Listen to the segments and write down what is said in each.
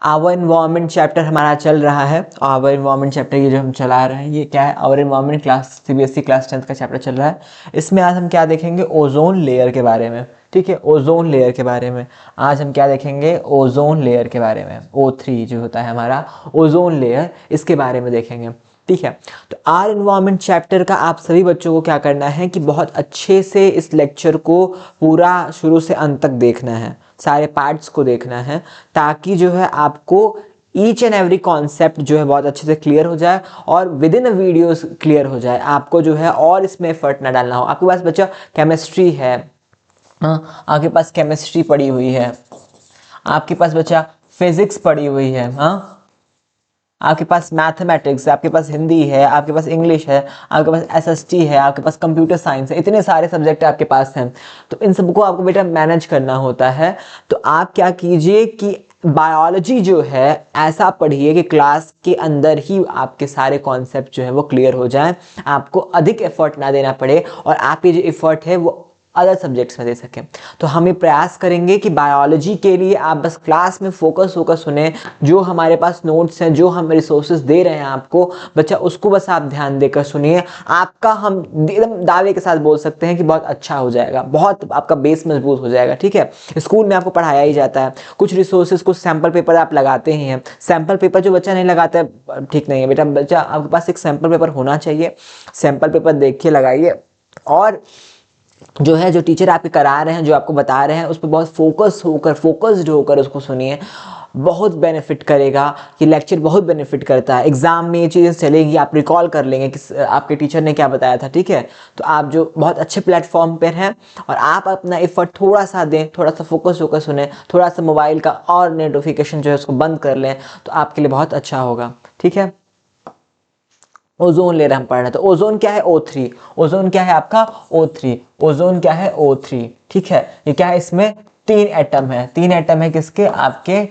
Our environment chapter हमारा चल रहा है। आवर इन्वायरमेंट चैप्टर ये जो हम चला रहे हैं ये क्या है, our environment class CBSE class 10th का चैप्टर चल रहा है। इसमें आज हम क्या देखेंगे, ओजोन लेयर के बारे में। ठीक है, ओजोन लेयर के बारे में आज हम क्या देखेंगे, ओजोन लेयर के बारे में। O3 जो होता है हमारा ओजोन लेयर, इसके बारे में देखेंगे। ठीक है, तो आर इन्वायरमेंट चैप्टर का आप सभी बच्चों को क्या करना है कि बहुत अच्छे से इस लेक्चर को पूरा शुरू से अंत तक देखना है, सारे पार्ट्स को देखना है, ताकि जो है आपको ईच एंड एवरी कॉन्सेप्ट जो है बहुत अच्छे से क्लियर हो जाए और with in a videos clear हो जाए। आपको जो है और इसमें एफर्ट ना डालना हो। आपके पास बच्चा केमिस्ट्री है, हाँ, आपके पास केमिस्ट्री पड़ी हुई है, आपके पास बच्चा फिजिक्स पड़ी हुई है, हाँ, आपके पास मैथमेटिक्स है, आपके पास हिंदी है, आपके पास इंग्लिश है, आपके पास एसएसटी है, आपके पास कंप्यूटर साइंस है, इतने सारे सब्जेक्ट आपके पास हैं। तो इन सबको आपको बेटा मैनेज करना होता है। तो आप क्या कीजिए कि बायोलॉजी जो है ऐसा पढ़िए कि क्लास के अंदर ही आपके सारे कॉन्सेप्ट जो है वो क्लियर हो जाएं, आपको अधिक एफर्ट ना देना पड़े और आपकी जो एफर्ट है वो अदर सब्जेक्ट्स में दे सकें। तो हम ये प्रयास करेंगे कि बायोलॉजी के लिए आप बस क्लास में फोकस होकर सुने, जो हमारे पास नोट्स हैं, जो हम रिसोर्सेज दे रहे हैं आपको बच्चा, उसको बस आप ध्यान देकर सुनिए। आपका हम एकदम दावे के साथ बोल सकते हैं कि बहुत अच्छा हो जाएगा, बहुत आपका बेस मजबूत हो जाएगा। ठीक है, स्कूल में आपको पढ़ाया ही जाता है, कुछ रिसोर्सेज, कुछ सैम्पल पेपर आप लगाते ही हैं। सैम्पल पेपर जो बच्चा नहीं लगाता है ठीक नहीं है बेटा, बच्चा आपके पास एक सैम्पल पेपर होना चाहिए। सैम्पल पेपर देख के लगाइए और जो है जो टीचर आपके करा रहे हैं, जो आपको बता रहे हैं, उस पर बहुत फोकस्ड होकर उसको सुनिए। बहुत बेनिफिट करेगा ये लेक्चर, बहुत बेनिफिट करता है। एग्जाम में ये चीज़ें चलेगी, आप रिकॉल कर लेंगे कि आपके टीचर ने क्या बताया था। ठीक है, तो आप जो बहुत अच्छे प्लेटफॉर्म पर हैं और आप अपना एफर्ट थोड़ा सा दें, थोड़ा सा फोकस होकर सुने, थोड़ा सा मोबाइल का और नोटिफिकेशन जो है उसको बंद कर लें, तो आपके लिए बहुत अच्छा होगा। ठीक है, ओजोन लेयर हम पढ़ रहे हैं। तो ओजोन क्या है, O3। ओजोन क्या है आपका, O3। ओजोन क्या है, O3। ठीक है, ये क्या है, इसमें 3 एटम है। 3 एटम है किसके, आपके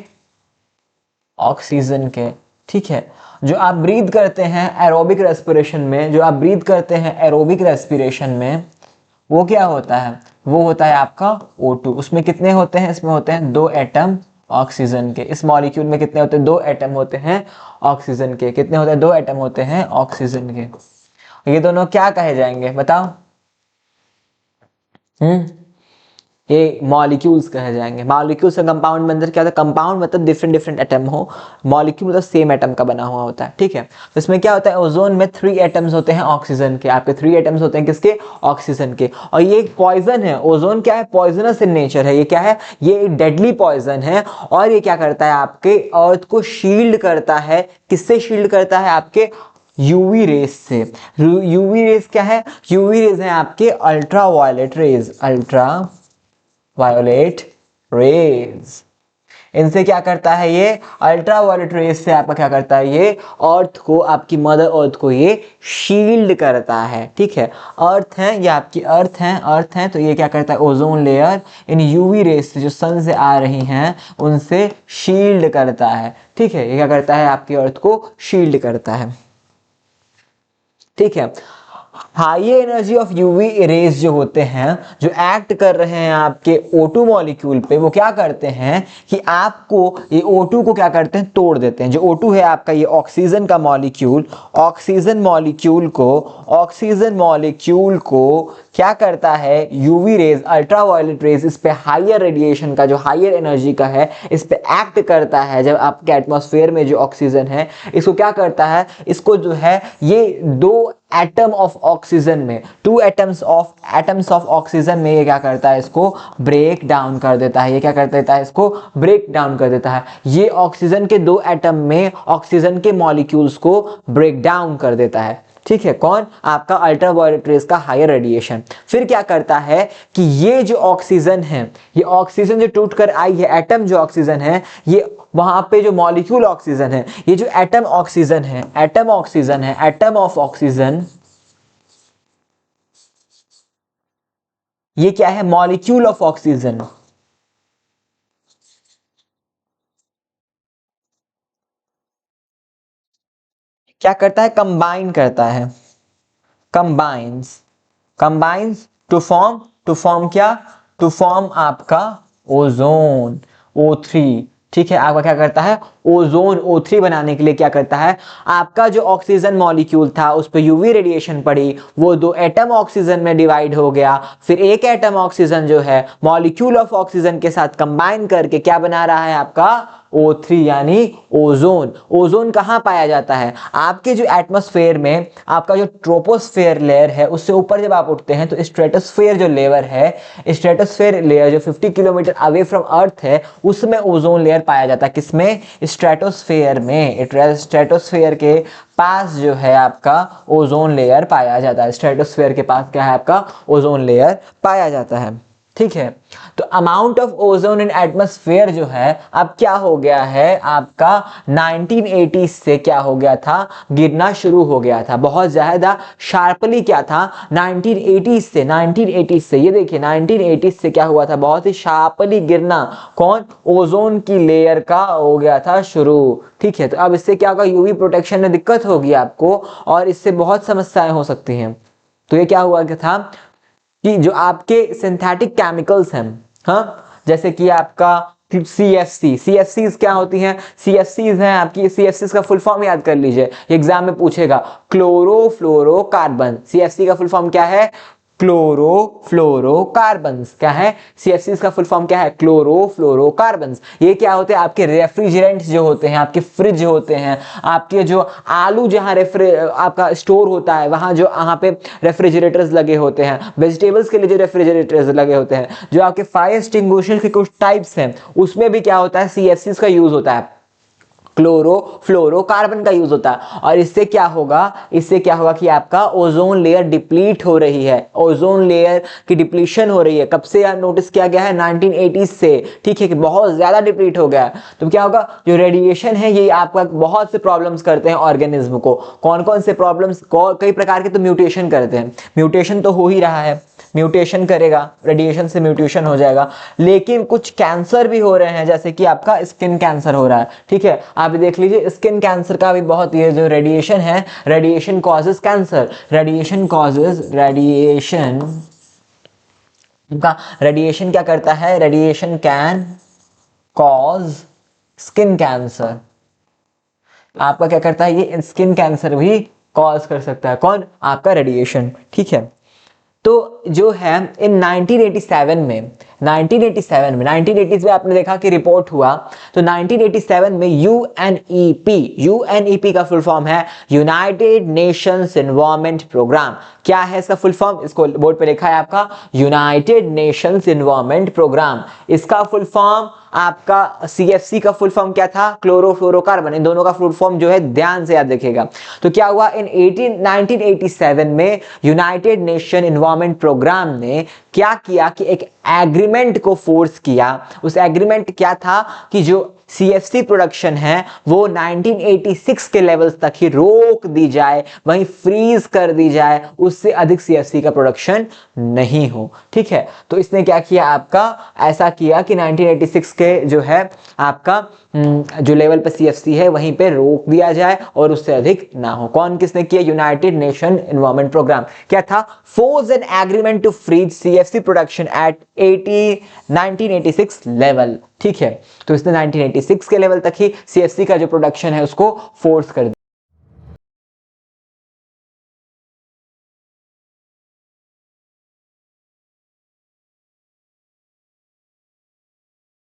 ऑक्सीजन के। ठीक है, जो आप ब्रीथ करते हैं एरोबिक रेस्पिरेशन में, जो आप ब्रीथ करते हैं एरोबिक रेस्पिरेशन में, वो क्या होता है, वो होता है आपका O2। उसमें कितने होते हैं, इसमें होते हैं 2 एटम ऑक्सीजन के। इस मॉलिक्यूल में कितने होते हैं, 2 एटम होते हैं ऑक्सीजन के। कितने होते हैं, 2 एटम होते हैं ऑक्सीजन के। ये दोनों क्या कहे जाएंगे बताओ, ये मॉलिक्यूल्स कहे जाएंगे। मॉलिक्यूल्स का कंपाउंड बनकर क्या होता है, कंपाउंड मतलब डिफरेंट डिफरेंट एटम हो, मॉलिक्यूल मतलब सेम एटम का बना हुआ होता है। ठीक है, तो इसमें क्या होता है, ओजोन में 3 एटम्स होते हैं ऑक्सीजन के। आपके 3 एटम्स होते हैं किसके, ऑक्सीजन के। और ये एक पॉइजन है, ओजोन क्या है, पॉइजनस इन नेचर है। ये क्या है, ये एक डेडली पॉइजन है। और ये क्या करता है, आपके अर्थ को शील्ड करता है। किससे शील्ड करता है, आपके यूवी रेस से। यूवी रेस क्या है, यूवी रेस है आपके ultra violet rays, ultra violet rays. इनसे क्या करता है, ये अल्ट्रा वायोलेट रेज से आपका क्या करता है, ये अर्थ को, आपकी मदर अर्थ को ये शील्ड करता है। ठीक है, अर्थ है, ये आपकी अर्थ है, तो ये क्या करता है, ozone layer in UV rays से जो सन से आ रही हैं उनसे शील्ड करता है। ठीक है, ये क्या करता है, आपकी अर्थ को शील्ड करता है। ठीक है, high energy of UV rays जो होते हैं, जो एक्ट कर रहे हैं आपके O2 मॉलिक्यूल पे, वो क्या करते हैं कि आपको ये O2 को क्या करते हैं, तोड़ देते हैं। जो O2 है आपका, ये ऑक्सीजन का मॉलिक्यूल, ऑक्सीजन मॉलिक्यूल को क्या करता है, UV rays, ultra violet rays, इस पे हायर रेडिएशन का, जो हायर एनर्जी का है, इस पे एक्ट करता है। जब आपके एटमॉस्फेयर में जो ऑक्सीजन है, इसको क्या करता है, इसको जो है ये 2 एटम ऑफ ऑक्सीजन में, 2 एटम्स ऑफ ऑक्सीजन में ये क्या करता है, इसको ब्रेक डाउन कर देता है। ये क्या कर देता है, इसको ब्रेक डाउन कर देता है। ये ऑक्सीजन के 2 एटम में ऑक्सीजन के मॉलिक्यूल्स को ब्रेक डाउन कर देता है। ठीक है, कौन, आपका अल्ट्रा वायलेट रेज का हायर रेडिएशन। फिर क्या करता है कि ये जो ऑक्सीजन है, ये ऑक्सीजन जो टूटकर आई है, एटम जो ऑक्सीजन है, ये वहां पे जो मॉलिक्यूल ऑक्सीजन है, ये जो एटम ऑक्सीजन है, एटम ऑफ ऑक्सीजन, ये क्या है, मॉलिक्यूल ऑफ ऑक्सीजन। क्या करता है, कंबाइन करता है, कंबाइंस टू फॉर्म क्या, टू फॉर्म आपका ओजोन, O3। ठीक है, आपका क्या करता है, ओजोन O3 बनाने के लिए क्या करता है, आपका जो ऑक्सीजन मॉलिक्यूल था उस पर यूवी रेडिएशन पड़ी, वो 2 एटम ऑक्सीजन में डिवाइड हो गया, फिर एक एटम ऑक्सीजन जो है मॉलिक्यूल ऑफ ऑक्सीजन के साथ कंबाइन करके क्या बना रहा है आपका O3 यानी ओजोन। ओजोन कहाँ पाया जाता है, आपके जो एटमॉस्फेयर में आपका जो ट्रोपोस्फेयर लेयर है उससे ऊपर जब आप उठते हैं तो स्ट्रेटोस्फेयर जो लेयर है, स्ट्रेटोस्फेयर लेयर जो 50 किलोमीटर अवे फ्रॉम अर्थ है उसमें ओजोन लेयर पाया जाता है। किसमें, स्ट्रेटोस्फेयर में, स्ट्रेटोस्फेयर के पास जो है आपका ओजोन लेयर पाया जाता है। स्ट्रेटोस्फेयर के पास क्या है आपका ओजोन लेयर पाया जाता है। ठीक है, तो amount of ozone in atmosphere जो है अब क्या हो गया है आपका 1980 से क्या हो गया था, गिरना शुरू हो गया था बहुत ज्यादा शार्पली। क्या था 1980 से ये देखिए 1980 से क्या हुआ था, बहुत ही शार्पली गिरना, कौन, ओजोन की लेयर का हो गया था शुरू। ठीक है, तो अब इससे क्या होगा, यूवी प्रोटेक्शन में दिक्कत होगी आपको और इससे बहुत समस्याएं हो सकती हैं। तो ये क्या हुआ था कि जो आपके सिंथेटिक केमिकल्स हैं, हाँ, जैसे कि आपका CFCs क्या होती हैं, CFCs हैं आपकी, CFCs का फुल फॉर्म याद कर लीजिए, एग्जाम में पूछेगा, क्लोरोफ्लोरोकार्बन। CFC का फुल फॉर्म क्या है, क्लोरोफ्लोरोकार्बन्स। क्या है, CFCs का फुल फॉर्म क्या है, क्लोरोफ्लोरोकार्बन्स। ये क्या होते हैं, आपके रेफ्रिजरेंट्स जो होते हैं, आपके फ्रिज होते हैं, आपके जो आलू जहां आपका स्टोर होता है वहां जो वहां पे रेफ्रिजरेटर्स लगे होते हैं, वेजिटेबल्स के लिए जो रेफ्रिजरेटर्स लगे होते हैं, जो आपके फायर एक्सटिंग्विशर के कुछ टाइप्स हैं उसमें भी क्या होता है, CFCs का यूज होता है, क्लोरोफ्लोरोकार्बन का यूज होता है। और इससे क्या होगा, इससे क्या होगा कि आपका ओजोन लेयर डिप्लीट हो रही है, ओजोन लेयर की डिप्लीशन हो रही है। कब से यार नोटिस किया गया है, 1980 से। ठीक है, कि बहुत ज्यादा डिप्लीट हो गया है। तो क्या होगा, जो रेडिएशन है ये आपका बहुत से प्रॉब्लम्स करते हैं ऑर्गेनिज्म को। कौन कौन से प्रॉब्लम्स, कई प्रकार के तो म्यूटेशन करते हैं, म्यूटेशन तो हो ही रहा है, म्यूटेशन करेगा, रेडिएशन से म्यूटेशन हो जाएगा, लेकिन कुछ कैंसर भी हो रहे हैं, जैसे कि आपका स्किन कैंसर हो रहा है। ठीक है, आप देख लीजिए स्किन कैंसर का भी बहुत, ये जो रेडिएशन है, रेडिएशन कॉजेस कैंसर, रेडिएशन क्या करता है, radiation can cause skin cancer. आपका क्या करता है, ये स्किन कैंसर भी कॉज कर सकता है, कौन, आपका रेडिएशन। ठीक है, तो जो है इन 1980s में आपने देखा कि रिपोर्ट हुआ, तो 1987 में यूएनईपी का फुल फॉर्म है यूनाइटेड नेशंस एनवायरनमेंट प्रोग्राम। क्या है इसका फुल फॉर्म, इसको बोर्ड पे लिखा है आपका, यूनाइटेड नेशंस एनवायरनमेंट प्रोग्राम। इसका फुल फॉर्म आपका CFC का फुल फॉर्म क्या था, क्लोरोफ्लोरोकार्बन। इन दोनों का फुल फॉर्म जो है ध्यान से याद रखिएगा। तो क्या हुआ, इन 1987 में यूनाइटेड नेशन एनवायरनमेंट प्रोग्राम ने क्या किया कि एक एग्रीमेंट को फोर्स किया। उस एग्रीमेंट क्या था कि जो CFC प्रोडक्शन है वो 1986 के लेवल्स तक ही रोक दी जाए, वहीं फ्रीज कर दी जाए, उससे अधिक CFC का प्रोडक्शन नहीं हो। ठीक है, तो इसने क्या किया, आपका ऐसा किया कि 1986 के जो है आपका जो लेवल पे CFC है वहीं पे रोक दिया जाए और उससे अधिक ना हो। कौन, किसने किया, यूनाइटेड नेशन एनवायरनमेंट प्रोग्राम। क्या था, force an agreement to freeze CFC production at 1986 level. ठीक है, तो इसने 1986 के लेवल तक ही CFC का जो प्रोडक्शन है उसको फोर्स कर दिया।